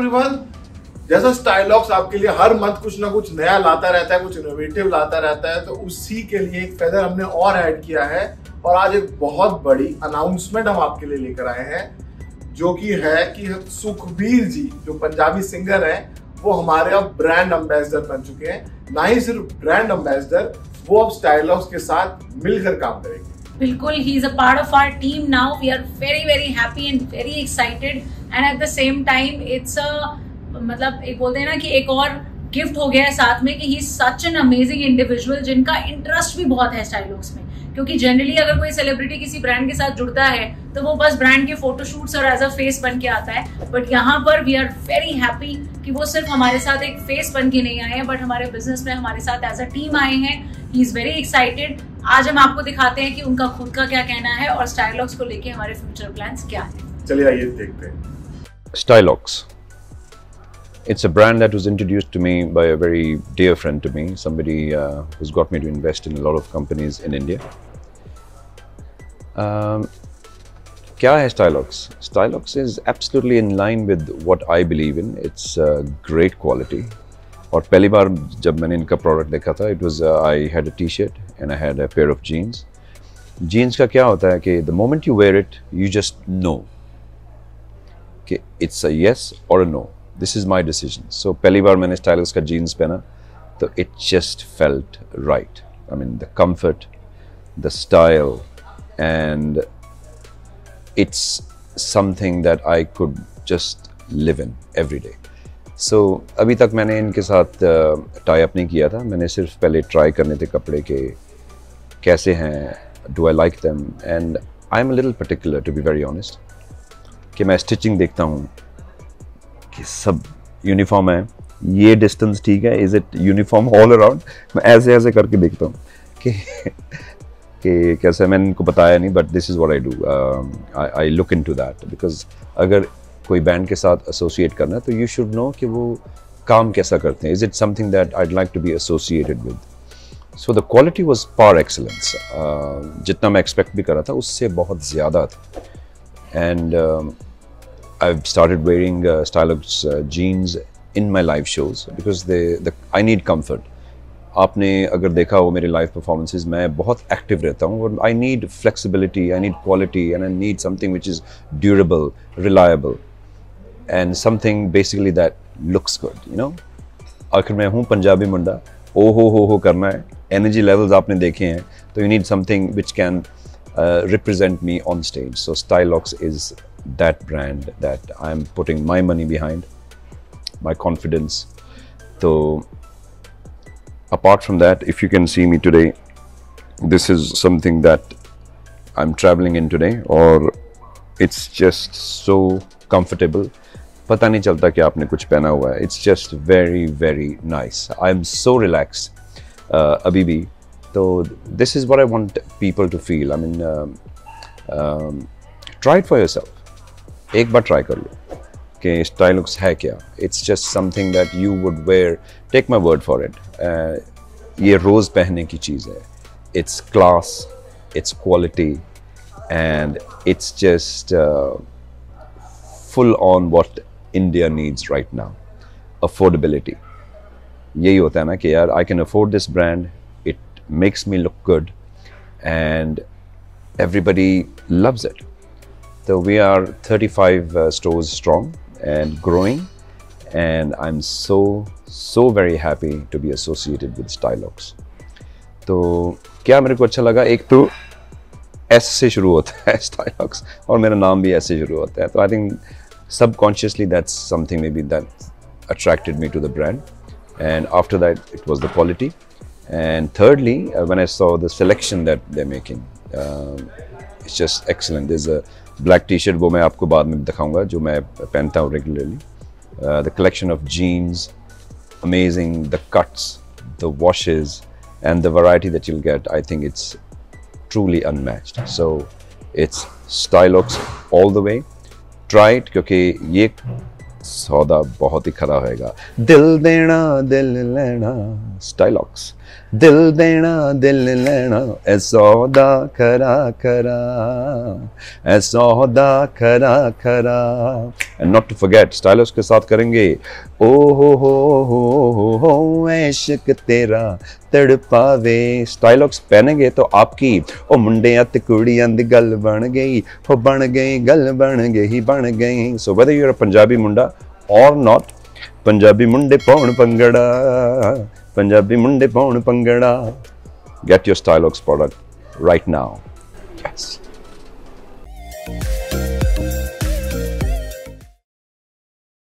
Everyone. जैसा स्टाइलॉक्स आपके लिए हर मंथ कुछ ना कुछ नया लाता रहता है, कुछ इनोवेटिव लाता रहता है, तो उसी के लिए एक फेदर हमने और ऐड किया है और आज एक बहुत बड़ी अनाउंसमेंट हम आपके लिए लेकर आए हैं, जो कि है कि सुखबीर जी जो पंजाबी सिंगर हैं वो हमारे अब ब्रांड एम्बेसडर बन चुके हैं। ना ही सिर्फ ब्रांड एम्बेसडर, वो अब स्टाइलॉक्स के साथ मिलकर काम करेंगे। बिल्कुल, he is a part of our team now. We are very happy and very excited, and at the same time it's a मतलब एक बोलते हैं ना कि एक और गिफ्ट हो गया है साथ में कि he is such an amazing individual जिनका इंटरेस्ट भी बहुत है स्टाइलॉक्स में। क्योंकि जनरली अगर कोई सेलिब्रिटी किसी ब्रांड के साथ जुड़ता है तो वो बस ब्रांड के फोटोशूट्स और एज अ फेस बन के आता है, बट यहाँ पर वी आर वेरी हैप्पी कि वो सिर्फ हमारे साथ एक फेस बन के नहीं आए हैं, बट हमारे बिजनेस में हमारे साथ एज अ टीम आए हैं। He is very excited. आज हम आपको दिखाते हैं कि उनका खुद का क्या कहना है और स्टाइलॉक्स को लेके हमारे फ्यूचर प्लान्स क्या है। चलिए आइए देखते हैं। Stylox. It's a brand that was introduced to me by a very dear friend to me, somebody who's got me to invest in a lot of companies in India. क्या है Stylox? Stylox is absolutely in line with what I believe in. It's great quality. और पहली बार जब मैंने इनका product देखा था, it was I had a T-shirt and I had a pair of jeans. Jeans का क्या होता है कि the moment you wear it, you just know कि it's a yes or a no. This is my decision. So पहली बार मैंने Stylox का jeans पहना तो it just felt right. I mean the comfort, the style, and it's something that I could just live in every day. So अभी तक मैंने इनके साथ टाई अप नहीं किया था, मैंने सिर्फ पहले ट्राई करने थे कपड़े के कैसे हैं, do I like them, and I'm a little particular to be very honest कि मैं स्टिचिंग देखता हूँ कि सब यूनिफॉर्म है, ये डिस्टेंस ठीक है, is it uniform all around, मैं ऐसे ऐसे करके देखता हूँ कि कैसे। मैंने इनको बताया नहीं, but this is what I do, I look into that, because अगर कोई बैंड के साथ एसोसिएट करना है तो यू शुड नो कि वो काम कैसा करते हैं, is it something that I'd like to be associated with. So the quality was par excellence, जितना मैं एक्सपेक्ट भी कर रहा था उससे बहुत ज़्यादा था। And I've started wearing Stylox jeans in my live shows because I need comfort. आपने अगर देखा हो मेरे लाइव परफॉर्मेंसेस, मैं बहुत एक्टिव रहता हूँ और I need flexibility, I need quality, and I need something which is durable, reliable, and something basically that looks good, you know. आखिर मैं हूँ पंजाबी मुंडा, ओ हो करना है, एनर्जी लेवल्स आपने देखे हैं, तो you need something which can represent me on stage. So Stylox is that brand that I'm putting my money behind, my confidence. So apart from that, if you can see me today, this is something that I'm traveling in today, or it's just so comfortable, पता नहीं चलता कि आपने कुछ पहना हुआ है, it's just very nice. I'm so relaxed अभी भी, तो this is what I want people to feel. I mean try it for yourself. एक बार ट्राई कर लो कि Stylox है क्या। It's just something that you would wear, take my word for it, ये रोज़ पहनने की चीज़ है। It's class, it's quality, and it's just full on what India needs right now, affordability. यही होता है ना कि यार I can afford this brand, it makes me look good, and everybody loves it. So we are 35 stores strong and growing, and I'm so very happy to be associated with Stylox. तो क्या मेरे को अच्छा लगा, एक तो S से शुरू होता है Stylox और मेरा नाम भी S से शुरू होता है, तो I think subconsciously that's something maybe that attracted me to the brand, and after that it was the quality, and thirdly when I saw the selection that they're making, it's just excellent. There's a black T shirt, वो मैं आपको बाद में दिखाऊंगा, जो मैं पहनता हूँ regularly. The collection of jeans, amazing, the cuts, the washes, and the variety that you'll get, I think it's truly unmatched. So it's Stylox all the way. Try it, क्योंकि ये सौदा बहुत ही खरा होएगा। दिल देना दिल लेना Stylox। दिल देना दिल लेना ऐ सौदा खरा खरा, ऐ सौदा खरा खरा। And not to forget Stylox के साथ करेंगे ओ हो इश्क तेरा तड़पावे। स्टाइलॉक्स पहनेंगे तो आपकी ओ मुंडियां ते कुड़ियां दी गल बन गई, हो बन गई गल बन गई। So whether you are a Punjabi मुंडा और नॉट, पंजाबी मुंडे पाउण पंगड़ा, पंजाबी मुंडे पाउण पंगड़ा। Get your Stylox product right now. Yes.